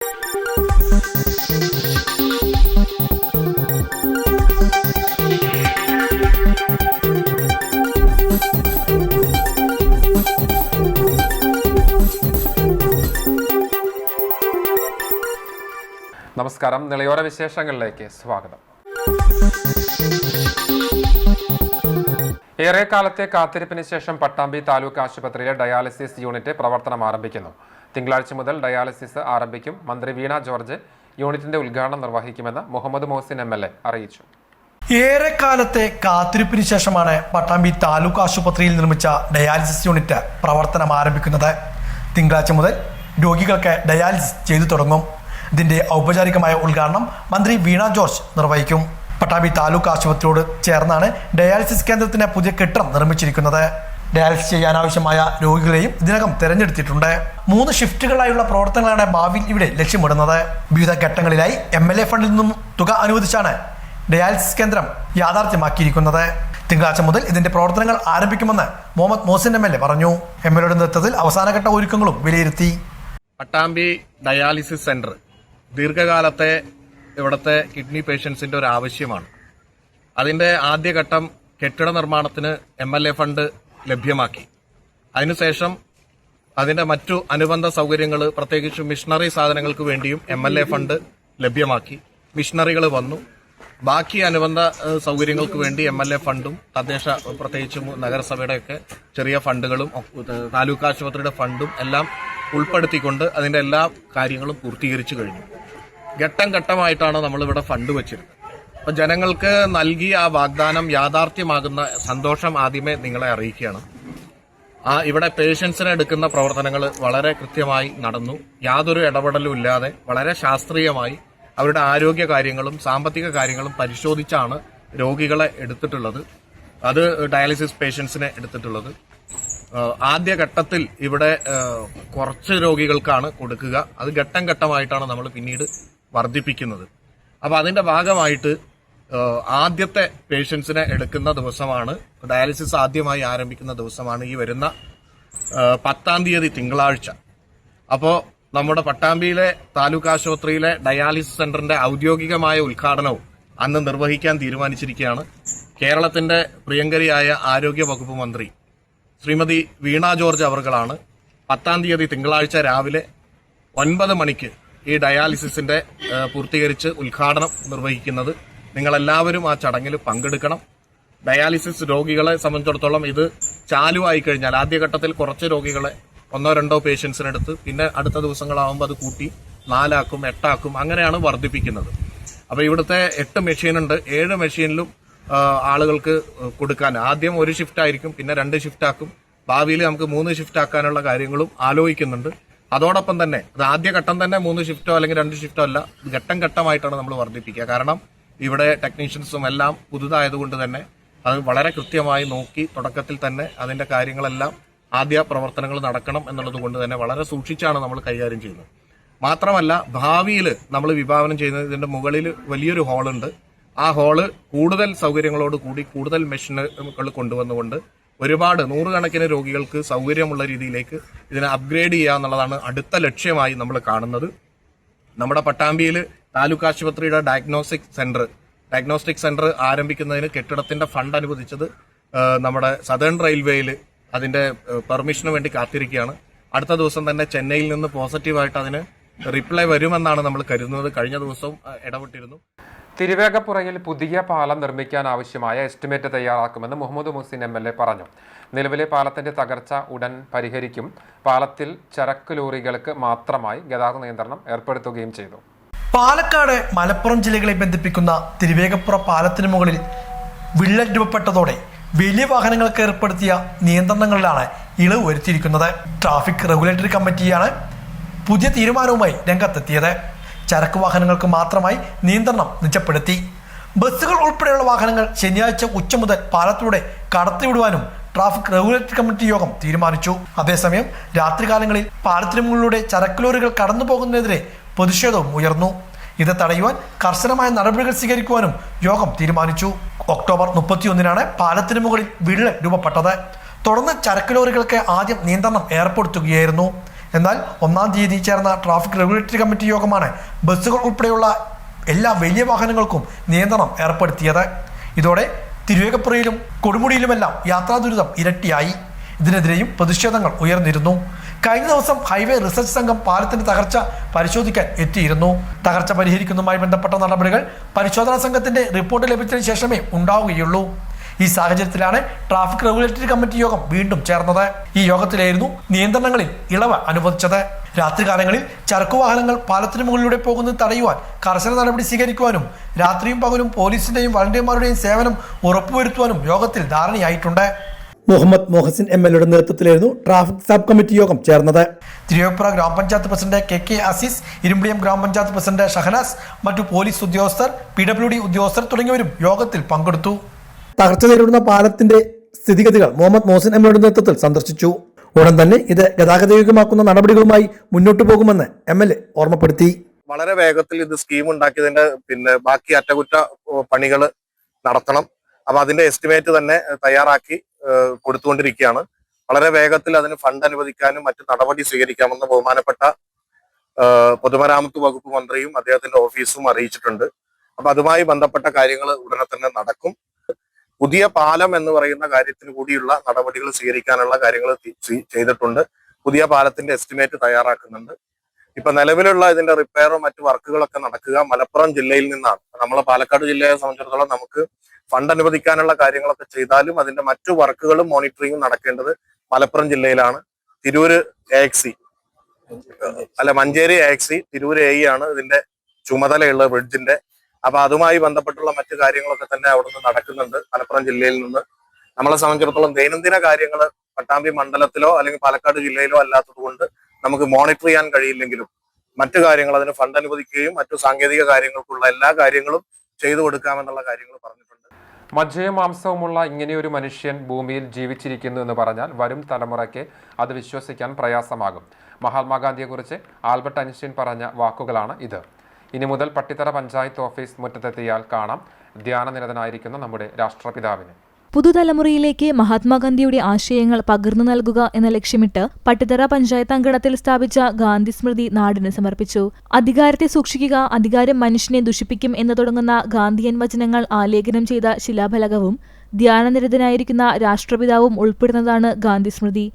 നമസ്കാരം. നിളയോര വിശേഷങ്ങളിലേക്ക് സ്വാഗതം. ഏറെക്കാലത്തെ കാത്തിരിപ്പിന് ശേഷം പട്ടാമ്പി താലൂക്ക് ആശുപത്രിയിലെ ഡയാലിസിസ് യൂണിറ്റ് പ്രവർത്തനം ആരംഭിക്കുന്നു. തിങ്കളാഴ്ച മുതൽ ഡയാലിസിസ് ആരംഭിക്കും. മന്ത്രി വീണ ജോർജ് യൂണിറ്റിന്റെ ഉദ്ഘാടനം നിർവഹിക്കുമെന്ന് മുഹമ്മദ് മോഹസിൻ MLA അറിയിച്ചു. ഏറെക്കാലത്തെ കാത്തിരിപ്പിന് ശേഷമാണ് പട്ടാമ്പി താലൂക്ക് ആശുപത്രിയിൽ നിർമ്മിച്ച ഡയാലിസിസ് യൂണിറ്റ് പ്രവർത്തനം ആരംഭിക്കുന്നത്. തിങ്കളാഴ്ച മുതൽ രോഗികൾക്ക് ഡയാലിസിസ് ചെയ്തു തുടങ്ങും. ഇതിന്റെ ഔപചാരികമായ ഉദ്ഘാടനം മന്ത്രി വീണ ജോർജ് നിർവഹിക്കും. പട്ടാമ്പി താലൂക്ക് ആശുപത്രിയോട് ചേർന്നാണ് ഡയാലിസിസ് കേന്ദ്രത്തിന് പുതിയ കെട്ടിടം നിർമ്മിച്ചിരിക്കുന്നത്. ഡയാലിസിസ് ചെയ്യാനാവശ്യമായ രോഗികളെയും ഇതിനകം തെരഞ്ഞെടുത്തിട്ടുണ്ട്. 3 ഷിഫ്റ്റുകളായുള്ള പ്രവർത്തനങ്ങളാണ് ഭാവിയിൽ ഇവിടെ ലക്ഷ്യമിടുന്നത്. വിവിധ ഘട്ടങ്ങളിലായി MLA ഫണ്ടിൽ നിന്നും തുക അനുവദിച്ചാണ് ഡയാലിസിസ് കേന്ദ്രം യാഥാർത്ഥ്യമാക്കിയിരിക്കുന്നത്. തിങ്കളാഴ്ച മുതൽ ഇതിന്റെ പ്രവർത്തനങ്ങൾ ആരംഭിക്കുമെന്ന് മുഹമ്മദ് മോഹസിൻ MLA പറഞ്ഞു. MLAയുടെ നേതൃത്വത്തിൽ അവസാനഘട്ട ഒരുക്കങ്ങളും വിലയിരുത്തി. പട്ടാമ്പി ഡയാലിസിസ് സെന്റർ ദീർഘകാലത്തെ ഇവിടുത്തെ കിഡ്നി പേഷ്യൻസിന്റെ ഒരു ആവശ്യമാണ്. അതിന്റെ ആദ്യഘട്ടം കെട്ടിട നിർമ്മാണത്തിന് MLA ഫണ്ട് ലഭ്യമാക്കി. അതിനുശേഷം അതിന്റെ മറ്റു അനുബന്ധ സൗകര്യങ്ങൾ, പ്രത്യേകിച്ച് മിഷണറി സാധനങ്ങൾക്ക് വേണ്ടിയും MLA ഫണ്ട് ലഭ്യമാക്കി. മിഷണറികൾ വന്നു. ബാക്കി അനുബന്ധ സൗകര്യങ്ങൾക്ക് വേണ്ടി MLA ഫണ്ടും തദ്ദേശ, പ്രത്യേകിച്ച് നഗരസഭയുടെയൊക്കെ ചെറിയ ഫണ്ടുകളും താലൂക്ക് ആശുപത്രിയുടെ ഫണ്ടും എല്ലാം ഉൾപ്പെടുത്തിക്കൊണ്ട് അതിന്റെ എല്ലാ കാര്യങ്ങളും പൂർത്തീകരിച്ചു കഴിഞ്ഞു. ഘട്ടം ഘട്ടമായിട്ടാണ് നമ്മളിവിടെ ഫണ്ട് വെച്ചിരുന്നത്. അപ്പൊ ജനങ്ങൾക്ക് നൽകിയ ആ വാഗ്ദാനം യാഥാർത്ഥ്യമാകുന്ന സന്തോഷം ആദ്യമേ നിങ്ങളെ അറിയിക്കുകയാണ്. ഇവിടെ പേഷ്യൻസിനെ എടുക്കുന്ന പ്രവർത്തനങ്ങൾ വളരെ കൃത്യമായി നടന്നു. യാതൊരു ഇടപെടലും ഇല്ലാതെ വളരെ ശാസ്ത്രീയമായി അവരുടെ ആരോഗ്യ കാര്യങ്ങളും സാമ്പത്തിക കാര്യങ്ങളും പരിശോധിച്ചാണ് രോഗികളെ എടുത്തിട്ടുള്ളത്. അത് ഡയാലിസിസ് പേഷ്യൻസിനെ എടുത്തിട്ടുള്ളത്. ആദ്യഘട്ടത്തിൽ ഇവിടെ കുറച്ച് രോഗികൾക്കാണ് കൊടുക്കുക. അത് ഘട്ടം ഘട്ടമായിട്ടാണ് നമ്മൾ പിന്നീട് വർദ്ധിപ്പിക്കുന്നത്. അപ്പൊ അതിന്റെ ഭാഗമായിട്ട് ആദ്യത്തെ പേഷ്യൻസിനെ എടുക്കുന്ന ദിവസമാണ്, ഡയാലിസിസ് ആദ്യമായി ആരംഭിക്കുന്ന ദിവസമാണ് ഈ വരുന്ന 10-ാം തീയതി തിങ്കളാഴ്ച. അപ്പോ നമ്മുടെ പട്ടാമ്പിയിലെ താലൂക്ക് ആശുപത്രിയിലെ ഡയാലിസിസ് സെന്ററിന്റെ ഔദ്യോഗികമായ ഉദ്ഘാടനവും അന്ന് നിർവഹിക്കാൻ തീരുമാനിച്ചിരിക്കുകയാണ്. കേരളത്തിന്റെ പ്രിയങ്കരിയായ ആരോഗ്യ വകുപ്പ് മന്ത്രി ശ്രീമതി വീണ ജോർജ് അവർകളാണ് 10-ാം തീയതി തിങ്കളാഴ്ച രാവിലെ 9 മണിക്ക് ഈ ഡയാലിസിസിന്റെ പൂർത്തീകരിച്ച് ഉദ്ഘാടനം നിർവഹിക്കുന്നത്. നിങ്ങളെല്ലാവരും ആ ചടങ്ങിൽ പങ്കെടുക്കണം. ഡയാലിസിസ് രോഗികളെ സംബന്ധിച്ചിടത്തോളം ഇത് ചാലുവായി കഴിഞ്ഞാൽ ആദ്യഘട്ടത്തിൽ കുറച്ച് രോഗികളെ 1-2 പേഷ്യൻസിനെടുത്ത് പിന്നെ അടുത്ത ദിവസങ്ങളാവുമ്പോൾ അത് കൂട്ടി 4 ആക്കും, 8 ആക്കും, അങ്ങനെയാണ് വർദ്ധിപ്പിക്കുന്നത്. അപ്പൊ ഇവിടുത്തെ 8 മെഷീനുണ്ട്. 7 മെഷീനിലും ആളുകൾക്ക് കൊടുക്കാൻ ആദ്യം 1 ഷിഫ്റ്റ് ആയിരിക്കും, പിന്നെ 2 ഷിഫ്റ്റ് ആക്കും. ഭാവിയിൽ നമുക്ക് 3 ഷിഫ്റ്റ് ആക്കാനുള്ള കാര്യങ്ങളും ആലോചിക്കുന്നുണ്ട്. അതോടൊപ്പം തന്നെ അത് ആദ്യഘട്ടം തന്നെ 3 ഷിഫ്റ്റോ അല്ലെങ്കിൽ 2 ഷിഫ്റ്റോ അല്ല, ഘട്ടം ഘട്ടമായിട്ടാണ് നമ്മൾ വർദ്ധിപ്പിക്കുക. കാരണം ഇവിടെ ടെക്നീഷ്യൻസും എല്ലാം പുതുതായതുകൊണ്ട് തന്നെ അത് വളരെ കൃത്യമായി നോക്കി തുടക്കത്തിൽ തന്നെ അതിന്റെ കാര്യങ്ങളെല്ലാം ആദ്യ പ്രവർത്തനങ്ങൾ നടക്കണം എന്നുള്ളത് കൊണ്ട് തന്നെ വളരെ സൂക്ഷിച്ചാണ് നമ്മൾ കൈകാര്യം ചെയ്യുന്നത്. മാത്രമല്ല ഭാവിയിൽ നമ്മൾ വിഭാവനം ചെയ്യുന്നത് ഇതിന്റെ മുകളിൽ വലിയൊരു ഹാളുണ്ട്. ആ ഹാള് കൂടുതൽ സൗകര്യങ്ങളോട് കൂടി കൂടുതൽ മെഷീനുകൾ കൊണ്ടുവന്നുകൊണ്ട് ഒരുപാട് 100 കണക്കിന് രോഗികൾക്ക് സൗകര്യമുള്ള രീതിയിലേക്ക് ഇതിനെ അപ്ഗ്രേഡ് ചെയ്യുക എന്നുള്ളതാണ് അടുത്ത ലക്ഷ്യമായി നമ്മൾ കാണുന്നത്. നമ്മുടെ പട്ടാമ്പിയിൽ താലൂക്ക് ആശുപത്രിയുടെ ഡയഗ്നോസ്റ്റിക് സെന്റർ ആരംഭിക്കുന്നതിന് കെട്ടിടത്തിന്റെ ഫണ്ട് അനുവദിച്ചത് നമ്മുടെ സദേൺ റെയിൽവേയിൽ അതിന്റെ പെർമിഷന് വേണ്ടി കാത്തിരിക്കുകയാണ്. അടുത്ത ദിവസം തന്നെ ചെന്നൈയിൽ നിന്ന് പോസിറ്റീവായിട്ട് അതിന് റിപ്ലൈ വരുമെന്നാണ് നമ്മൾ കരുതുന്നത്. കഴിഞ്ഞ ദിവസം ഇടപെട്ടിരുന്നു. തിരുവേഗപ്പുറയിൽ പുതിയ പാലം നിർമ്മിക്കാൻ ആവശ്യമായ എസ്റ്റിമേറ്റ് തയ്യാറാക്കുമെന്ന് മുഹമ്മദ് മോഹസിൻ MLA പറഞ്ഞു. നിലവിലെ പാലത്തിന്റെ തകർച്ച ഉടൻ പരിഹരിക്കും. പാലത്തിൽ ചരക്ക് ലോറികൾക്ക് മാത്രമായി ഗതാഗത നിയന്ത്രണം ഏർപ്പെടുത്തുകയും ചെയ്തു. പാലക്കാട്, മലപ്പുറം ജില്ലകളെ ബന്ധിപ്പിക്കുന്ന തിരുവേഗപ്പുറ പാലത്തിന് മുകളിൽ വിള്ളൽ രൂപപ്പെട്ടതോടെ വലിയ വാഹനങ്ങൾക്ക് ഏർപ്പെടുത്തിയ നിയന്ത്രണങ്ങളിലാണ് ഇളവ് വരുത്തിയിരിക്കുന്നത്. ട്രാഫിക് റെഗുലേറ്ററി കമ്മിറ്റിയാണ് പുതിയ തീരുമാനവുമായി രംഗത്തെത്തിയത്. ചരക്ക് വാഹനങ്ങൾക്ക് മാത്രമായി നിയന്ത്രണം നിജപ്പെടുത്തി. ബസ്സുകൾ ഉൾപ്പെടെയുള്ള വാഹനങ്ങൾ ശനിയാഴ്ച ഉച്ച മുതൽ പാലത്തിലൂടെ കടത്തിവിടുവാനും ട്രാഫിക് റെഗുലേറ്ററി കമ്മിറ്റി യോഗം തീരുമാനിച്ചു. അതേസമയം രാത്രികാലങ്ങളിൽ പാലത്തിന് മുകളിലൂടെ ചരക്ക് ലോറികൾ കടന്നു പോകുന്നതിനെതിരെ പ്രതിഷേധവും ഉയർന്നു. ഇത് തടയുവാൻ കർശനമായ നടപടികൾ സ്വീകരിക്കുവാനും യോഗം തീരുമാനിച്ചു. ഒക്ടോബർ 31-നാണ് പാലത്തിന് മുകളിൽ വിള്ളൽ രൂപപ്പെട്ടത്. തുടർന്ന് ചരക്ക് ലോറികൾക്ക് ആദ്യം നിയന്ത്രണം ഏർപ്പെടുത്തുകയായിരുന്നു. എന്നാൽ 1-ാം തീയതി ചേർന്ന ട്രാഫിക് റെഗുലേറ്ററി കമ്മിറ്റി യോഗമാണ് ബസ്സുകൾ ഉൾപ്പെടെയുള്ള എല്ലാ വലിയ വാഹനങ്ങൾക്കും നിയന്ത്രണം ഏർപ്പെടുത്തിയത്. ഇതോടെ തിരുവേഗപ്പുറയിലും കൊടുമുടിയിലുമെല്ലാം യാത്രാ ദുരിതം ഇരട്ടിയായി. ഇതിനെതിരെയും പ്രതിഷേധങ്ങൾ ഉയർന്നിരുന്നു. കഴിഞ്ഞ ദിവസം ഹൈവേ റിസർച്ച് സംഘം പാലത്തിന്റെ തകർച്ച പരിശോധിക്കാൻ എത്തിയിരുന്നു. തകർച്ച പരിഹരിക്കുന്നതുമായി ബന്ധപ്പെട്ട നടപടികൾ പരിശോധനാ സംഘത്തിന്റെ റിപ്പോർട്ട് ലഭിച്ചതിന് ശേഷമേ ഉണ്ടാവുകയുള്ളൂ. ഈ സാഹചര്യത്തിലാണ് ട്രാഫിക് റെഗുലേറ്ററി കമ്മിറ്റി യോഗം വീണ്ടും ചേർന്നത്. ഈ യോഗത്തിലായിരുന്നു നിയന്ത്രണങ്ങളിൽ ഇളവ് അനുവദിച്ചത്. രാത്രികാലങ്ങളിൽ ചരക്കുവാഹനങ്ങൾ പാലത്തിന് മുകളിലൂടെ പോകുന്നത് തടയുവാൻ കർശന നടപടി സ്വീകരിക്കുവാനും രാത്രിയും പകലും പോലീസിന്റെയും വളണ്ടിയർമാരുടെയും സേവനം ഉറപ്പുവരുത്തുവാനും യോഗത്തിൽ ധാരണയായിട്ടുണ്ട്. മുഹമ്മദ് മൊഹസിൻ MLAയുടെ നേതൃത്വത്തിലായിരുന്നു ട്രാഫിക് സബ് കമ്മിറ്റി യോഗം ചേർന്നത്. തിരുവേപ്പുറ ഗ്രാമപഞ്ചായത്ത് പ്രസിഡന്റ് KK അസീസ്, ഇരുമ്പിളിയം ഗ്രാമപഞ്ചായത്ത് പ്രസിഡന്റ് ഷഹനാസ്, മറ്റു പോലീസ് ഉദ്യോഗസ്ഥർ, PWD ഉദ്യോഗസ്ഥർ തുടങ്ങിയവരും യോഗത്തിൽ പങ്കെടുത്തു. തകർച്ച നേരിടുന്ന പാലത്തിന്റെ സ്ഥിതിഗതികൾ മുഹമ്മദ് മൊഹസിൻ MLAയുടെ നേതൃത്വത്തിൽ സന്ദർശിച്ചു. ഉടൻ തന്നെ ഇത് ഗതാഗതയോഗ്യമാക്കുന്ന നടപടികളുമായി മുന്നോട്ടു പോകുമെന്ന് MLA ഓർമ്മപ്പെടുത്തി. വളരെ വേഗത്തിൽ ഇത് സ്കീം ഉണ്ടാക്കിയതിന്റെ ബാക്കി അറ്റകുറ്റ പണികൾ നടത്തണം. അപ്പൊ അതിന്റെ എസ്റ്റിമേറ്റ് തന്നെ തയ്യാറാക്കി കൊടുത്തുകൊണ്ടിരിക്കുകയാണ്. വളരെ വേഗത്തിൽ അതിന് ഫണ്ട് അനുവദിക്കാനും മറ്റു നടപടി സ്വീകരിക്കാമെന്ന് ബഹുമാനപ്പെട്ട പൊതുമരാമത്ത് വകുപ്പ് മന്ത്രിയും അദ്ദേഹത്തിന്റെ ഓഫീസും അറിയിച്ചിട്ടുണ്ട്. അപ്പൊ അതുമായി ബന്ധപ്പെട്ട കാര്യങ്ങൾ ഉടനെ തന്നെ നടക്കും. പുതിയ പാലം എന്ന് പറയുന്ന കാര്യത്തിന് കൂടിയുള്ള നടപടികൾ സ്വീകരിക്കാനുള്ള കാര്യങ്ങൾ ചെയ്തിട്ടുണ്ട്. പുതിയ പാലത്തിന്റെ എസ്റ്റിമേറ്റ് തയ്യാറാക്കുന്നുണ്ട്. ഇപ്പൊ നിലവിലുള്ള ഇതിന്റെ റിപ്പയറും മറ്റു വർക്കുകളൊക്കെ നടക്കുക മലപ്പുറം ജില്ലയിൽ നിന്നാണ്. നമ്മളെ പാലക്കാട് ജില്ലയെ സംബന്ധിച്ചിടത്തോളം നമുക്ക് ഫണ്ട് അനുവദിക്കാനുള്ള കാര്യങ്ങളൊക്കെ ചെയ്താലും അതിന്റെ മറ്റു വർക്കുകളും മോണിറ്ററിങ്ങും നടക്കേണ്ടത് മലപ്പുറം ജില്ലയിലാണ്. മഞ്ചേരി AXE, തിരൂര് AE ആണ് ഇതിന്റെ ചുമതലയുള്ള ബ്രിഡ്ജിന്റെ. അപ്പൊ അതുമായി ബന്ധപ്പെട്ടുള്ള മറ്റു കാര്യങ്ങളൊക്കെ തന്നെ അവിടുന്ന് നടക്കുന്നുണ്ട് മലപ്പുറം ജില്ലയിൽ നിന്ന്. നമ്മളെ സംബന്ധിച്ചിടത്തോളം ദൈനംദിന കാര്യങ്ങൾ പട്ടാമ്പി മണ്ഡലത്തിലോ അല്ലെങ്കിൽ പാലക്കാട് ജില്ലയിലോ അല്ലാത്തത് കൊണ്ട് നമുക്ക് മോണിറ്റർ ചെയ്യാൻ കഴിയില്ലെങ്കിലും മറ്റു കാര്യങ്ങൾ അതിന് ഫണ്ട് അനുവദിക്കുകയും മറ്റു സാങ്കേതിക കാര്യങ്ങൾക്കുള്ള എല്ലാ കാര്യങ്ങളും ചെയ്തു കൊടുക്കാമെന്നുള്ള കാര്യങ്ങൾ പറഞ്ഞിട്ടുണ്ട്. മജ്ജയും മാംസവുമുള്ള ഇങ്ങനെയൊരു മനുഷ്യൻ ഭൂമിയിൽ ജീവിച്ചിരിക്കുന്നു എന്ന് പറഞ്ഞാൽ വരും തലമുറയ്ക്ക് അത് വിശ്വസിക്കാൻ പ്രയാസമാകും. മഹാത്മാഗാന്ധിയെക്കുറിച്ച് ആൽബർട്ട് ഐൻസ്റ്റീൻ പറഞ്ഞ വാക്കുകളാണ് ഇത്. ഇനി മുതൽ പട്ടിത്തറ പഞ്ചായത്ത് ഓഫീസ് മുറ്റത്തെത്തിയാൽ കാണാം ധ്യാനനിരതനായിരിക്കുന്ന നമ്മുടെ രാഷ്ട്രപിതാവിനെ. പുതുതലമുറയിലേക്ക് മഹാത്മാഗാന്ധിയുടെ ആശയങ്ങൾ പകർന്നു നൽകുക എന്ന ലക്ഷ്യമിട്ട് പട്ടിത്തറ പഞ്ചായത്ത് അങ്കണത്തിൽ സ്ഥാപിച്ച ഗാന്ധി സ്മൃതി നാടിന് സമർപ്പിച്ചു. അധികാരത്തെ സൂക്ഷിക്കുക, അധികാരം മനുഷ്യനെ ദുഷിപ്പിക്കും എന്ന് തുടങ്ങുന്ന ഗാന്ധിയൻ വചനങ്ങൾ ആലേഖനം ചെയ്ത ശിലാഫലകവും ധ്യാനനിരതനായിരിക്കുന്ന രാഷ്ട്രപിതാവും ഉൾപ്പെടുന്നതാണ് ഗാന്ധി സ്മൃതി.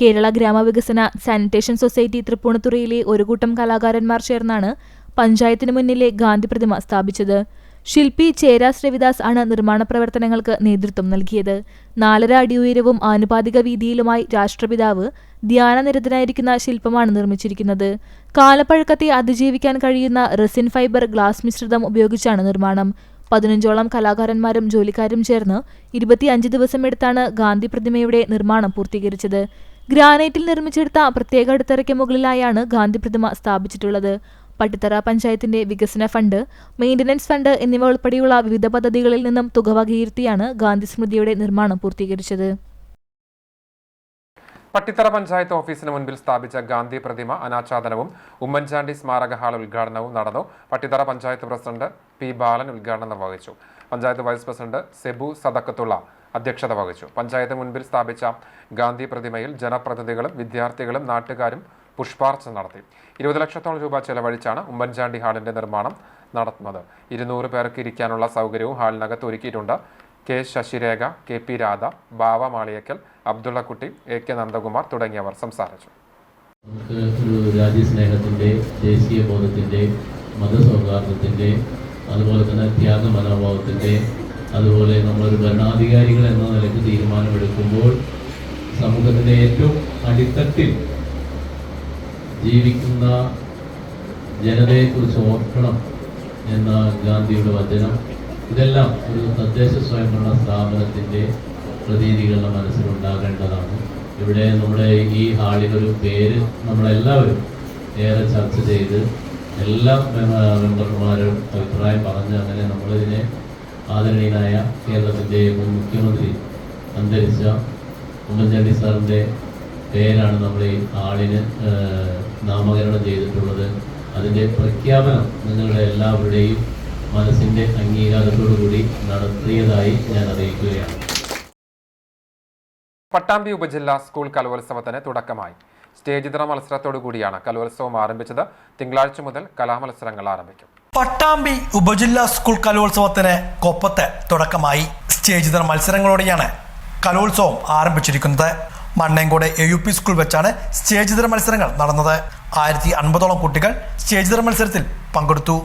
കേരള ഗ്രാമവികസന സാനിറ്റേഷൻ സൊസൈറ്റി തൃപ്പൂണിത്തുറയിലെ ഒരു കൂട്ടം കലാകാരന്മാർ ചേർന്നാണ് പഞ്ചായത്തിന് മുന്നിലെ ഗാന്ധി പ്രതിമ സ്ഥാപിച്ചത്. ശില്പി ചേരാസ് രവിദാസ് ആണ് നിർമ്മാണ പ്രവർത്തനങ്ങൾക്ക് നേതൃത്വം നൽകിയത്. 4.5 അടി ഉയരവും ആനുപാതിക വീതിയിലുമായി രാഷ്ട്രപിതാവ് ധ്യാനനിരതനായിരിക്കുന്ന ശില്പമാണ് നിർമ്മിച്ചിരിക്കുന്നത്. കാലപ്പഴക്കത്തെ അതിജീവിക്കാൻ കഴിയുന്ന റെസിൻ ഫൈബർ ഗ്ലാസ് മിശ്രിതം ഉപയോഗിച്ചാണ് നിർമ്മാണം. 15ഓളം കലാകാരന്മാരും ജോലിക്കാരും ചേർന്ന് 25 ദിവസമെടുത്താണ് ഗാന്ധി പ്രതിമയുടെ നിർമ്മാണം പൂർത്തീകരിച്ചത്. ഗ്രാനൈറ്റിൽ നിർമ്മിച്ചെടുത്ത പ്രത്യേക അടിത്തറയ്ക്ക് മുകളിലായാണ് ഗാന്ധി പ്രതിമ സ്ഥാപിച്ചിട്ടുള്ളത്. പട്ടിത്തറ പഞ്ചായത്തിന്റെ വികസന ഫണ്ട്, മെയിന്റനൻസ് ഫണ്ട് എന്നിവ ഉൾപ്പെടെയുള്ള വിവിധ പദ്ധതികളിൽ നിന്നും തുക വകയിരുത്തിയാണ് ഗാന്ധി സ്മൃതിയുടെ നിർമ്മാണം പൂർത്തീകരിച്ചത്. പട്ടിത്തറ പഞ്ചായത്ത് ഓഫീസിന് മുൻപിൽ സ്ഥാപിച്ച ഗാന്ധി പ്രതിമ അനാച്ഛാദനവും ഉമ്മൻചാണ്ടി സ്മാരക ഹാൾ ഉദ്ഘാടനവും നടന്നു. Pattithara panchayat president P. ബാലൻ ഉദ്ഘാടനം നിർവഹിച്ചു. പഞ്ചായത്ത് വൈസ് പ്രസിഡന്റ് സെബു സദക്കത്തുള്ള അധ്യക്ഷത വഹിച്ചു. പഞ്ചായത്ത് മുൻപിൽ സ്ഥാപിച്ച ഗാന്ധി പ്രതിമയിൽ ജനപ്രതിനിധികളും വിദ്യാർത്ഥികളും നാട്ടുകാരും പുഷ്പാർച്ചന നടത്തി. 20 ലക്ഷത്തോളം രൂപ ചെലവഴിച്ചാണ് ഉമ്മൻചാണ്ടി ഹാളിന്റെ നിർമ്മാണം നടത്തുന്നത്. 200 പേർക്ക് ഇരിക്കാനുള്ള സൗകര്യവും ഹാളിനകത്ത് ഒരുക്കിയിട്ടുണ്ട്. K. ശശിരേഖ, KP രാധ, ബാവ മാളിയക്കൽ, അബ്ദുള്ളക്കുട്ടി, AK നന്ദകുമാർ തുടങ്ങിയവർ സംസാരിച്ചു. നമുക്ക് ഒരു രാജ്യസ്നേഹത്തിൻ്റെ, ദേശീയ ബോധത്തിൻ്റെ, മതസൗഹാർദ്ദത്തിൻ്റെ, അതുപോലെ തന്നെ ത്യാഗ മനോഭാവത്തിൻ്റെ, അതുപോലെ നമ്മളൊരു ഭരണാധികാരികൾ എന്ന നിലയ്ക്ക് തീരുമാനമെടുക്കുമ്പോൾ സമൂഹത്തിൻ്റെ ഏറ്റവും അടിത്തട്ടിൽ ജീവിക്കുന്ന ജനതയെക്കുറിച്ച് ഓർക്കണം എന്ന ഗാന്ധിയുടെ വചനം, ഇതെല്ലാം ഒരു തദ്ദേശ സ്വയംഭരണ സ്ഥാപനത്തിൻ്റെ പ്രതീതികളുടെ മനസ്സിലുണ്ടാകേണ്ടതാണ്. ഇവിടെ നമ്മുടെ ഈ ഹാളിലൊരു പേര് നമ്മളെല്ലാവരും ഏറെ ചർച്ച ചെയ്ത് എല്ലാ മെമ്പർമാരും അഭിപ്രായം പറഞ്ഞ് അങ്ങനെ നമ്മളിതിനെ ആദരണീയനായ കേരളത്തിൻ്റെ മുൻ മുഖ്യമന്ത്രി അന്തരിച്ച ഉമ്മൻചാണ്ടി സാറിൻ്റെ പേരാണ് നമ്മൾ ഈ ഹാളിന് നാമകരണം ചെയ്തിട്ടുള്ളത്. അതിൻ്റെ പ്രഖ്യാപനം നിങ്ങളുടെ എല്ലാവരുടെയും മനസ്സിൻ്റെ അംഗീകാരത്തോടുകൂടി നടത്തിയതായി ഞാൻ അറിയിക്കുകയാണ്. പട്ടാമ്പി ഉപജില്ലാ സ്കൂൾ കലോത്സവത്തിന് തുടക്കമായി. സ്റ്റേജിതര മത്സരത്തോടു കൂടിയാണ് കലോത്സവം ആരംഭിച്ചത്. തിങ്കളാഴ്ച മുതൽ കലാമത്സരങ്ങൾ ആരംഭിക്കും. പട്ടാമ്പി ഉപജില്ലാ സ്കൂൾ കലോത്സവത്തിന് കൊപ്പത്ത് തുടക്കമായി. സ്റ്റേജിതര മത്സരങ്ങളോടെയാണ് കലോത്സവം ആരംഭിച്ചിരിക്കുന്നത്. മണ്ണേങ്കോട് AUP സ്കൂൾ വെച്ചാണ് സ്റ്റേജിതര മത്സരങ്ങൾ നടന്നത്. 1050ഓളം കുട്ടികൾ സ്റ്റേജിതര മത്സരത്തിൽ പങ്കെടുത്തു.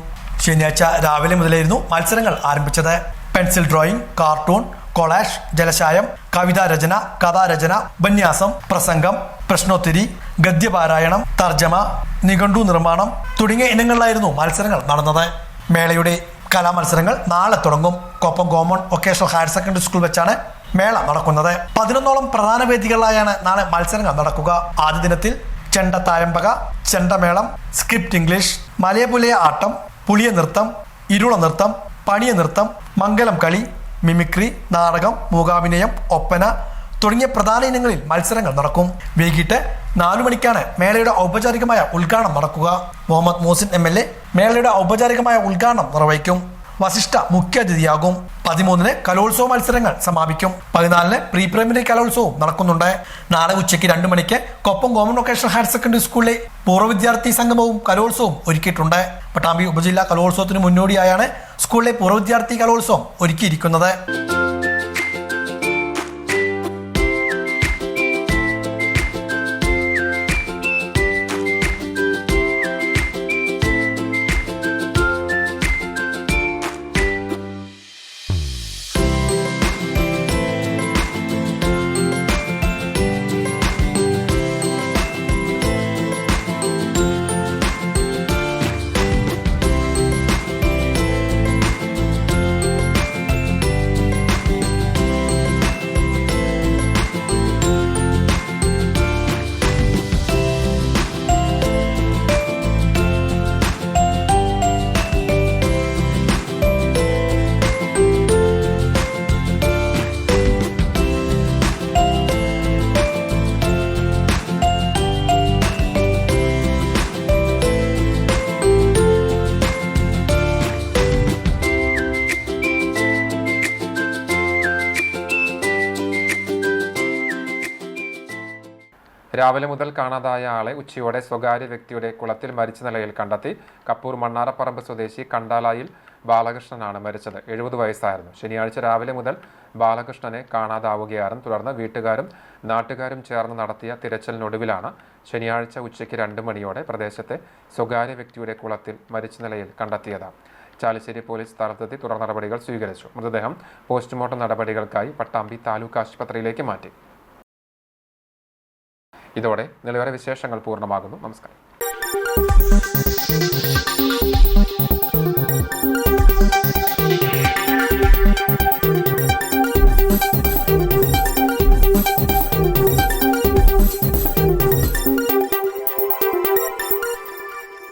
ശനിയാഴ്ച രാവിലെ മുതലായിരുന്നു മത്സരങ്ങൾ ആരംഭിച്ചത്. പെൻസിൽ ഡ്രോയിങ്, കാർട്ടൂൺ, കൊളാഷ്, ജലശായം, കവിതാരചന, കഥാരചന, ഉപന്യാസം, പ്രസംഗം, പ്രശ്നോത്തരി, ഗദ്യപാരായണം, തർജ്ജമ, നിഘണ്ടു നിർമ്മാണം തുടങ്ങിയ ഇനങ്ങളിലായിരുന്നു മത്സരങ്ങൾ നടന്നത്. മേളയുടെ കലാമത്സരങ്ങൾ നാളെ തുടങ്ങും. Koppam government vocational higher secondary school വെച്ചാണ് മേള നടക്കുന്നത്. 11ഓളം പ്രധാന വേദികളിലായാണ് നാളെ മത്സരങ്ങൾ നടക്കുക. ആദ്യ ദിനത്തിൽ ചെണ്ട തായമ്പക, ചെണ്ടമേളം, സ്ക്രിപ്റ്റ് ഇംഗ്ലീഷ്, മലയപുലയ ആട്ടം, പുളിയ നൃത്തം, ഇരുള നൃത്തം, പണിയ നൃത്തം, മംഗലം കളി, മിമിക്രി, നാടകം, മൂകാഭിനയം, ഒപ്പന തുടങ്ങിയ പ്രധാന ഇനങ്ങളിൽ മത്സരങ്ങൾ നടക്കും. വൈകിട്ട് 4 മണിക്കാണ് മേളയുടെ ഔപചാരികമായ ഉദ്ഘാടനം നടക്കുക. മുഹമ്മദ് മോസിൻ MLA മേളയുടെ ഔപചാരികമായ ഉദ്ഘാടനം നിർവഹിക്കും. വസിഷ്ഠ മുഖ്യാതിഥിയാകും. 13-ന് കലോത്സവ മത്സരങ്ങൾ സമാപിക്കും. 14-ന് പ്രീ പ്രൈമറി കലോത്സവവും നടക്കുന്നുണ്ട്. നാളെ ഉച്ചയ്ക്ക് 2 മണിക്ക് Koppam government vocational higher secondary സ്കൂളിലെ പൂർവ്വ വിദ്യാർത്ഥി സംഗമവും കലോത്സവവും ഒരുക്കിയിട്ടുണ്ട്. പട്ടാമ്പി ഉപജില്ലാ കലോത്സവത്തിന് മുന്നോടിയായാണ് സ്കൂളിലെ പൂർവ്വ വിദ്യാർത്ഥി കലോത്സവം ഒരുക്കിയിരിക്കുന്നത്. രാവിലെ മുതൽ കാണാതായ ആളെ ഉച്ചയോടെ സ്വകാര്യ വ്യക്തിയുടെ കുളത്തിൽ മരിച്ച നിലയിൽ കണ്ടെത്തി. കപ്പൂർ മണ്ണാറപ്പറമ്പ് സ്വദേശി കണ്ടാലായിൽ ബാലകൃഷ്ണനാണ് മരിച്ചത്. 70 വയസ്സായിരുന്നു. ശനിയാഴ്ച രാവിലെ മുതൽ ബാലകൃഷ്ണനെ കാണാതാവുകയായിരുന്നു. തുടർന്ന് വീട്ടുകാരും നാട്ടുകാരും ചേർന്ന് നടത്തിയ തിരച്ചിലിനൊടുവിലാണ് ശനിയാഴ്ച ഉച്ചയ്ക്ക് 2 മണിയോടെ പ്രദേശത്തെ സ്വകാര്യ വ്യക്തിയുടെ കുളത്തിൽ മരിച്ച നിലയിൽ കണ്ടെത്തിയത്. ചാലിശ്ശേരി പോലീസ് സ്ഥലത്തെത്തി തുടർ നടപടികൾ സ്വീകരിച്ചു. മൃതദേഹം പോസ്റ്റ്മോർട്ടം നടപടികൾക്കായി പട്ടാമ്പി താലൂക്ക് ആശുപത്രിയിലേക്ക് മാറ്റി. ഇതോടെ നിലവര വിശേഷങ്ങൾ പൂർണ്ണമാകുന്നു. നമസ്കാരം.